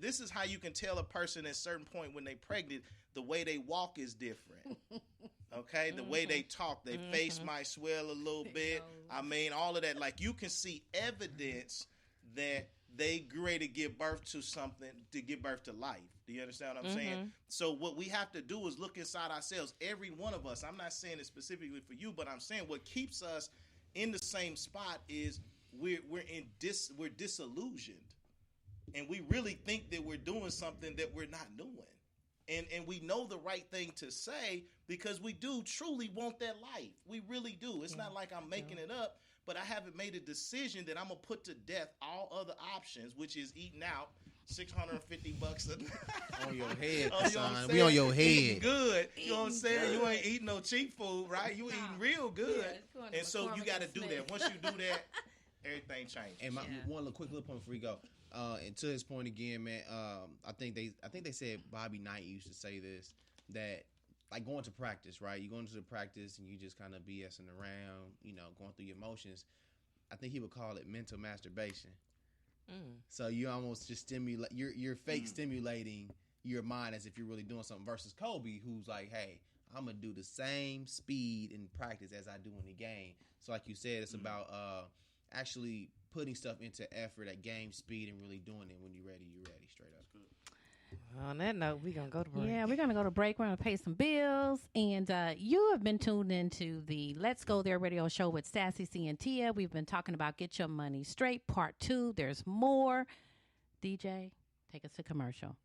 this is how you can tell a person at a certain point when they pregnant, the way they walk is different. Okay, the way they talk, their face might swell a little bit. I mean, all of that. Like, you can see evidence that they ready to give birth to something, to give birth to life. Do you understand what I'm saying? So what we have to do is look inside ourselves. Every one of us, I'm not saying it specifically for you, but I'm saying what keeps us in the same spot is we're disillusioned. And we really think that we're doing something that we're not doing. And we know the right thing to say because we do truly want that life. We really do. It's not like I'm making it up, but I haven't made a decision that I'm going to put to death all other options, which is eating out $650 on your head, you know son. We on your head. Eating good. You know what I'm saying? You ain't eating no cheap food, right? You eating real good. Yeah, and so you got to do that. Once you do that, everything changes. And one quick little point before we go. And to his point again, man, I think they said Bobby Knight used to say this, that like going to practice, right? You go into the practice and you just kind of BSing around, you know, going through your emotions. I think he would call it mental masturbation. So you almost just stimulate, you're fake stimulating your mind as if you're really doing something, versus Kobe, who's like, hey, I'm gonna do the same speed in practice as I do in the game. So like you said, it's about actually putting stuff into effort at game speed and really doing it. When you're ready, straight up. On that note, we're going to go to break. Yeah, we're going to go to break. We're going to pay some bills. And you have been tuned into the Let's Go There radio show with Sassy C and Tia. We've been talking about Get Your Money Straight, Part 2. There's more. DJ, take us to commercial.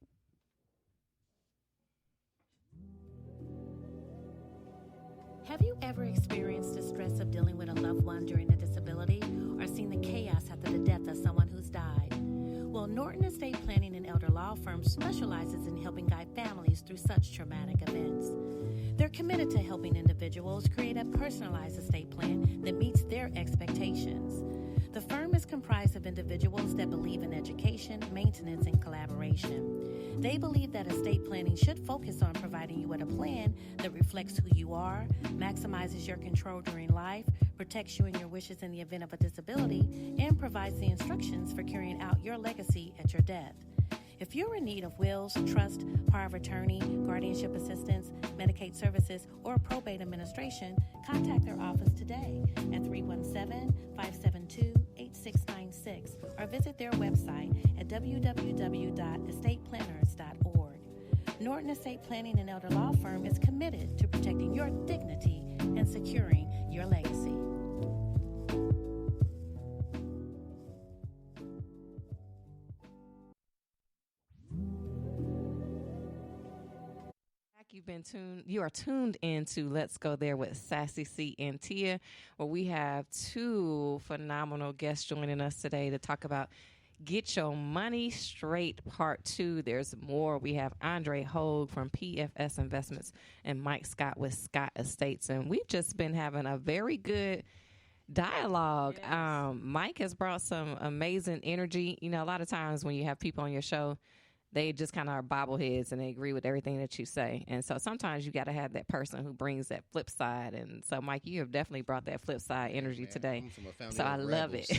Have you ever experienced the stress of dealing with a loved one during a disability, or seen the chaos after the death of someone who's died? Well, Norton Estate Planning and Elder Law Firm specializes in helping guide families through such traumatic events. They're committed to helping individuals create a personalized estate plan that meets their expectations. The firm is comprised of individuals that believe in education, maintenance, and collaboration. They believe that estate planning should focus on providing you with a plan that reflects who you are, maximizes your control during life, protects you and your wishes in the event of a disability, and provides the instructions for carrying out your legacy at your death. If you're in need of wills, trust, power of attorney, guardianship assistance, Medicaid services, or probate administration, contact their office today at 317-572-8696 or visit their website at www.estateplanners.org. Norton Estate Planning and Elder Law Firm is committed to protecting your dignity and securing your legacy. You are tuned into Let's Go There with Sassy C and Tia, where we have two phenomenal guests joining us today to talk about Get Your Money Straight Part 2. There's more. We have Andre Hogue from PFS Investments and Mike Scott with Scott Estates, and we've just been having a very good dialogue. Yes. Mike has brought some amazing energy. You know, a lot of times when you have people on your show, they just kind of are bobbleheads and they agree with everything that you say. And so sometimes you got to have that person who brings that flip side. And so, Mike, you have definitely brought that flip side energy today. I'm from a family so of I rebels. love it.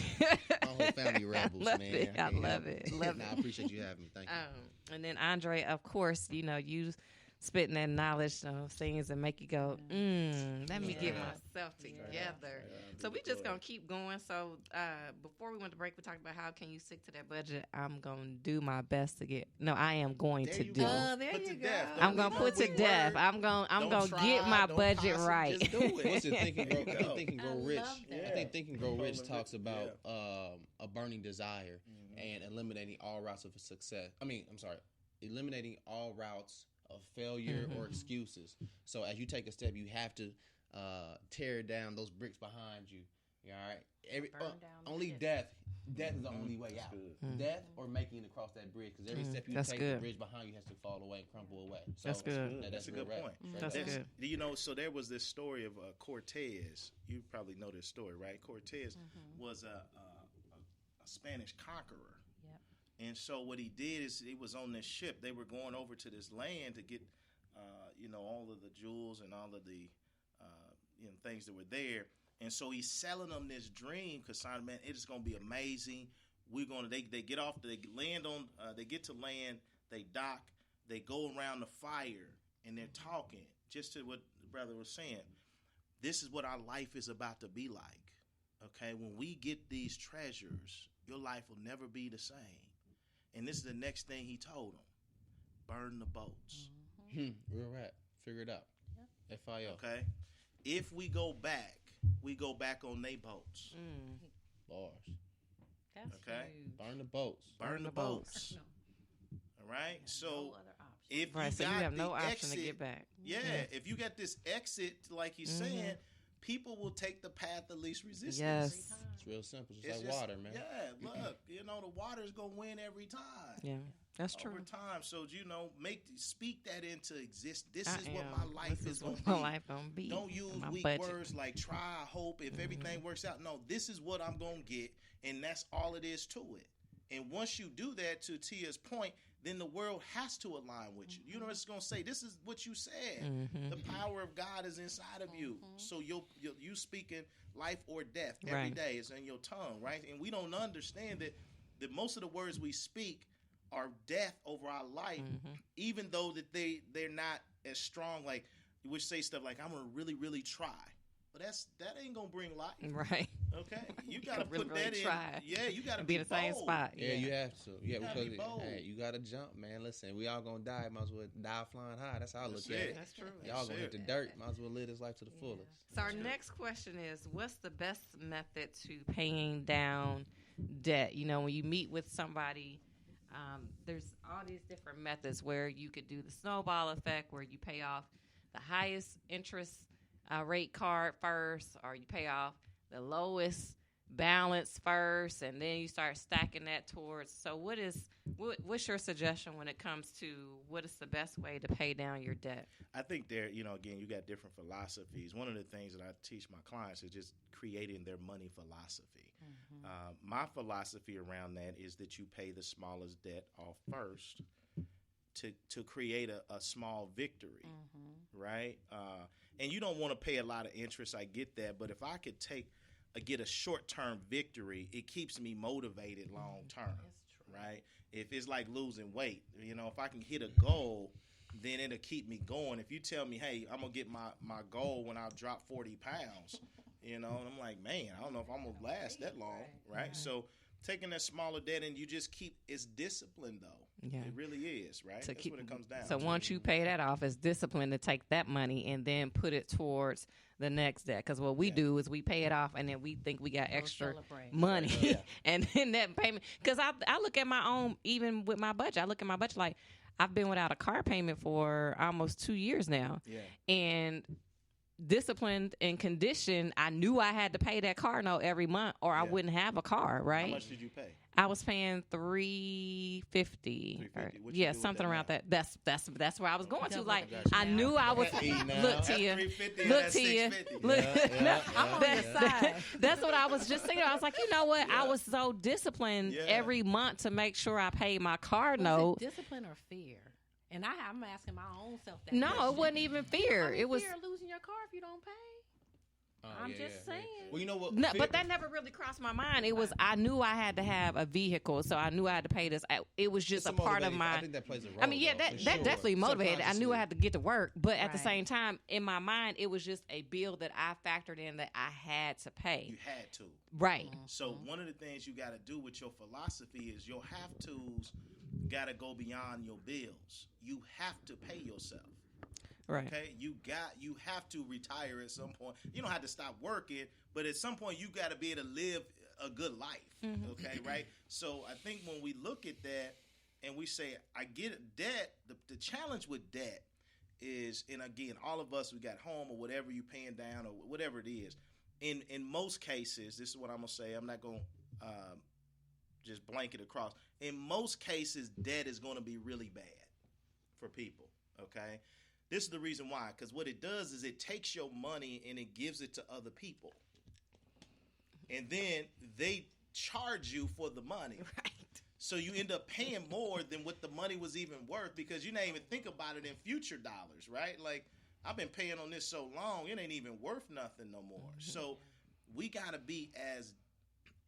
My whole family rebels, love man. It. I love it. Nah, I appreciate you having me. Thank you. And then Andre, of course, you know, you spitting that knowledge of things and make you go, let me get myself together. So we just going to keep going. So before we went to break, we talked about how can you stick to that budget. I'm going to do my best to get, no, I am going to do. There you go. I'm going to put to death. I'm going to get my budget right. Just do it. What's it, Think and Grow Rich? that. I think Think and Grow Rich talks about a burning desire and eliminating all routes of success. Eliminating all routes of failure or excuses. So as you take a step, you have to tear down those bricks behind you. You all right? Only death is the only way out. Death or making it across that bridge, because every step you take, the bridge behind you has to fall away and crumble away. So that's good. That's a good point. That's good. You know, so there was this story of Cortez. You probably know this story, right? Cortez was a Spanish conqueror. And so what he did is he was on this ship. They were going over to this land to get, all of the jewels and all of the, things that were there. And so he's selling them this dream because, man, it is going to be amazing. They get off, they land on, they get to land, they dock, they go around the fire, and they're talking. Just to what the brother was saying, this is what our life is about to be like. Okay, when we get these treasures, your life will never be the same. And this is the next thing he told them: burn the boats. Real rap. Figure it out. Yep. FIO. Okay, if we go back on they boats. Bars. That's okay. huge. Burn the boats. Burn the boats. All right. So No other option. if Right, you so got you have the no option exit, to get back. Yeah, if you got this exit, like he's saying, people will take the path of least resistance. Yes. It's real simple. It's It's like just- water, man. Yeah, look, the water's gonna win every time. Yeah, that's true. Over time, so speak that into existence. This I is what am. my life This is gonna what be. my life gonna be. Don't use My weak budget. words like try, hope. If everything works out, no, this is what I'm gonna get, and that's all it is to it. And once you do that, to Tia's point, then the world has to align with you. You know, it's gonna say, this is what you said. The power of God is inside of you. So you speaking life or death every Right. day. It's in your tongue, right? And we don't understand that most of the words we speak are death over our life, even though that they're not as strong. Like we say stuff like, I'm gonna really, really try. But that ain't gonna bring life. Right. Okay, you gotta really, put really that in. try. Yeah, you gotta Be in the same bold. spot. Yeah, you have to. Yeah, gotta because be bold. hey, you gotta jump, man. Listen, we all gonna die. Might as well die flying high. That's how I look That's at it. it. That's true. Y'all gonna hit the dirt. Might as well live this life to the fullest. So our next question is, what's the best method to paying down debt? You know, when you meet with somebody, there's all these different methods where you could do the snowball effect, where you pay off the highest interest rate card first, or you pay off the lowest balance first, and then you start stacking that towards. So what's your suggestion when it comes to what is the best way to pay down your debt? I think again, you got different philosophies. One of the things that I teach my clients is just creating their money philosophy. My philosophy around that is that you pay the smallest debt off first to create a small victory, right? And you don't want to pay a lot of interest. I get that, but if I could get a short-term victory, it keeps me motivated long-term, right? If it's like losing weight, if I can hit a goal, then it'll keep me going. If you tell me, hey, I'm going to get my goal when I drop 40 pounds, and I'm like, man, I don't know if I'm going to last that long, right? So taking that smaller debt, and you just it's discipline, though. Yeah. It really is, right? That's what it comes down to. So once you pay that off, it's discipline to take that money and then put it towards the next debt. Because what we do is we pay it off, and then we think we got extra money. And then that payment, because I look at my own, even with my budget, I look at my budget like I've been without a car payment for almost 2 years now. Yeah. And disciplined and conditioned, I knew I had to pay that car note every month or I wouldn't have a car, right? How much did you pay? I was paying $350. Yeah, something around that. That's where I was going to. Like I knew I was. Look, Tia. Look, Tia. Look. I'm on your side. That's what I was just thinking. I was like, you know what? I was so disciplined every month to make sure I paid my car note. Discipline or fear? And I'm asking my own self that. No, question. it wasn't even fear. It was fear of losing your car if you don't pay. I'm just saying. Well, you know what? No, but that never really crossed my mind. It was I knew I had to have a vehicle, so I knew I had to pay this. It was just a part of my. I think that plays a role. I mean, yeah, that definitely motivated. I knew I had to get to work, but at the Right. same time, in my mind, it was just a bill that I factored in that I had to pay. You had to. Right. So one of the things you got to do with your philosophy is your have tos got to go beyond your bills. You have to pay yourself. Right. Okay, you have to retire at some point. You don't have to stop working, but at some point you got to be able to live a good life. Okay, right? So I think when we look at that and we say, I get it, debt, the challenge with debt is, and again, all of us, we got home or whatever you paying down or whatever it is. In most cases, this is what I'm going to say. I'm not going to just blanket across. In most cases, debt is going to be really bad for people, okay? This is the reason why, because what it does is it takes your money and it gives it to other people. And then they charge you for the money. Right. So you end up paying more than what the money was even worth because you didn't even think about it in future dollars, right? Like, I've been paying on this so long, it ain't even worth nothing no more. So we got to be as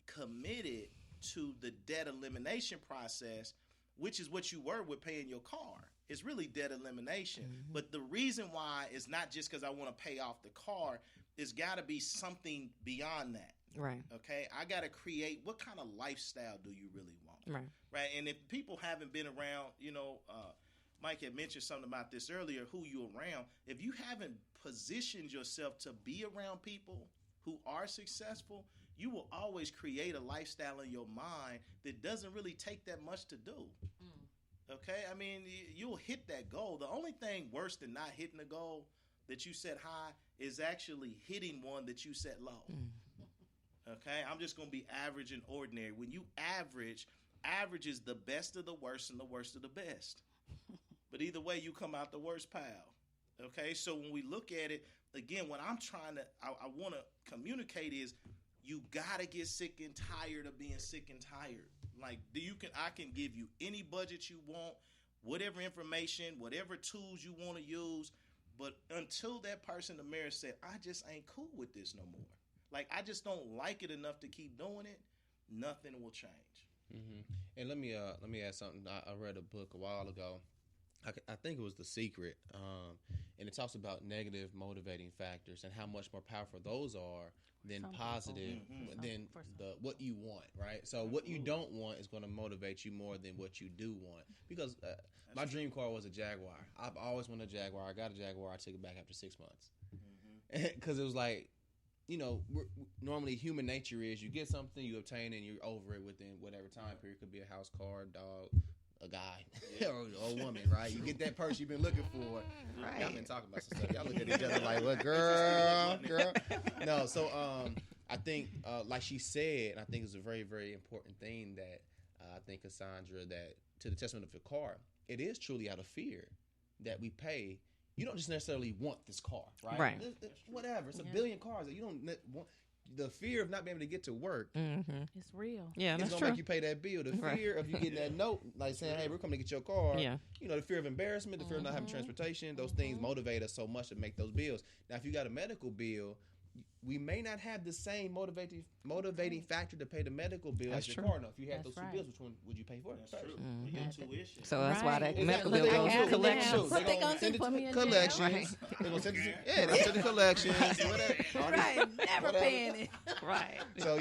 committed to the debt elimination process, which is what you were with paying your car. It's really debt elimination. But the reason why is not just because I want to pay off the car. It's got to be something beyond that. Right. Okay, I got to create, what kind of lifestyle do you really want? Right. Right. And if people haven't been around, Mike had mentioned something about this earlier, who you around. If you haven't positioned yourself to be around people who are successful, you will always create a lifestyle in your mind that doesn't really take that much to do. Okay? I mean, you'll hit that goal. The only thing worse than not hitting a goal that you set high is actually hitting one that you set low. Okay? I'm just going to be average and ordinary. When you average is the best of the worst and the worst of the best. But either way, you come out the worst pile. Okay? So when we look at it, again, what I'm trying to, I want to communicate is you got to get sick and tired of being sick and tired. Like, I can give you any budget you want, whatever information, whatever tools you want to use. But until that person in the mirror said, I just ain't cool with this no more. Like, I just don't like it enough to keep doing it, nothing will change. And let me add something. I read a book a while ago. I think it was The Secret, and it talks about negative motivating factors and how much more powerful those are than positive, than what you want, right? So what you don't want is going to motivate you more than what you do want. Because my dream car was a Jaguar. I've always wanted a Jaguar. I got a Jaguar. I took it back after 6 months because it was like, normally human nature is you get something, you obtain it, and you're over it within whatever time period. Could be a house, car, dog, a guy, or a woman, right? You get that person you've been looking for. Right. Y'all been talking about some stuff. Y'all look at each other like, what, girl? No, so I think, like she said, I think it's a very, very important thing that I think, Cassandra, that to the testament of your car, it is truly out of fear that we pay. You don't just necessarily want this car, right? Right. Whatever. It's a billion cars that you don't want. The fear of not being able to get to work, It's real. Yeah, it's that's gonna true. make you pay that bill. The fear of you getting that note, like saying, "Hey, we're coming to get your car." Yeah. The fear of embarrassment, the fear of not having transportation. Those things motivate us so much to make those bills. Now, if you got a medical bill, we may not have the same motivating factor to pay the medical bill That's as true. your car. Now, if you had That's those two right. bills, which one would you pay for? That's first? true. Your tuition. So that's why that Right. medical Exactly. bill What they goes gonna do? collections. What they gonna do? Put me in jail? Collections. Right. They're gonna send it to, they'll send the collections. Whatever. Right. Never paying it. Right. So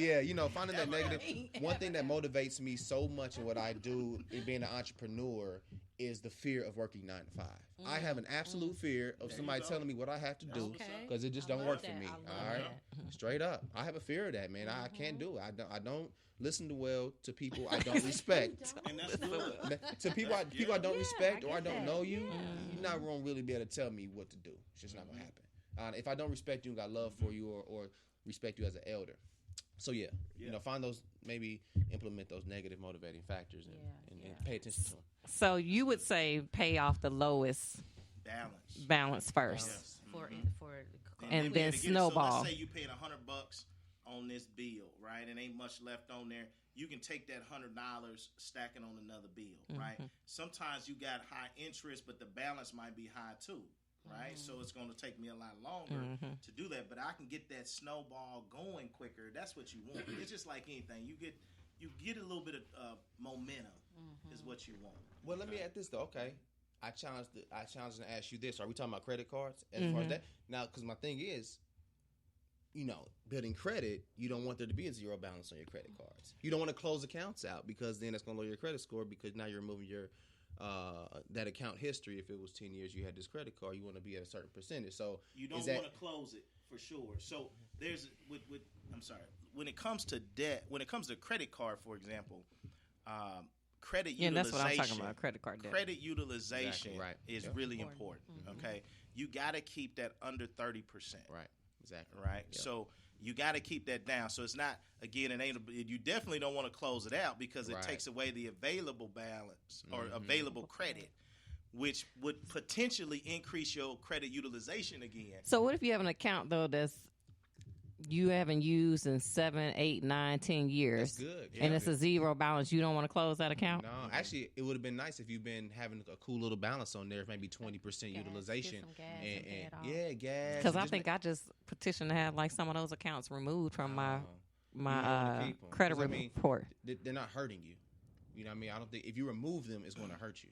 finding that negative. One thing that motivates me so much in what I do in being an entrepreneur is the fear of working 9 to 5. I have an absolute fear of somebody telling me what I have to do Okay. because it just I don't love work for that. me. I love All right, straight up, I have a fear of that, man. I can't do it. I don't listen well to people I don't respect. And that's good. To people I don't respect or I get don't that. know you, you're not gonna really be able to tell me what to do. It's just not gonna happen. If I don't respect you and got love for you or respect you as an elder. So find those, maybe implement those negative motivating factors and pay attention to them. So you would say pay off the lowest balance first. Yes. For And then So snowball. let's say you paid $100 on this bill, right? And ain't much left on there. You can take that $100, stack it on another bill, right? Sometimes you got high interest, but the balance might be high too, right? So it's going to take me a lot longer to do that, but I can get that snowball going quicker. That's what you want. It's just like anything. You get a little bit of momentum is what you want. Well, let me add this though. Okay, I challenged and ask you this: are we talking about credit cards as far as that? Now, because my thing is, building credit, you don't want there to be a zero balance on your credit cards. You don't want to close accounts out because then it's going to lower your credit score because now you're removing your that account history. If it was 10 years you had this credit card, you want to be at a certain percentage. So you don't want to close it for sure. So there's when it comes to debt, when it comes to credit card, for example, credit utilization. That's what I'm talking about. Credit card debt. Credit utilization Exactly right. is really important. Okay, you got to keep that under 30%. Right. Exactly. Right. Yep. So you got to keep that down. So it's not, again, you definitely don't want to close it out because it takes away the available balance or available credit, which would potentially increase your credit utilization again. So what if you have an account though that's you haven't used in 7, 8, 9, 10 years? That's good. And it's a zero balance. You don't want to close that account? No, actually, it would have been nice if you've been having a cool little balance on there, maybe 20% utilization. Gas, gas. Because I think I just petitioned to have like some of those accounts removed from my keep 'em. credit 'Cause, I mean, report. they're not hurting you. You know what I mean? I don't think if you remove them, it's going to hurt you.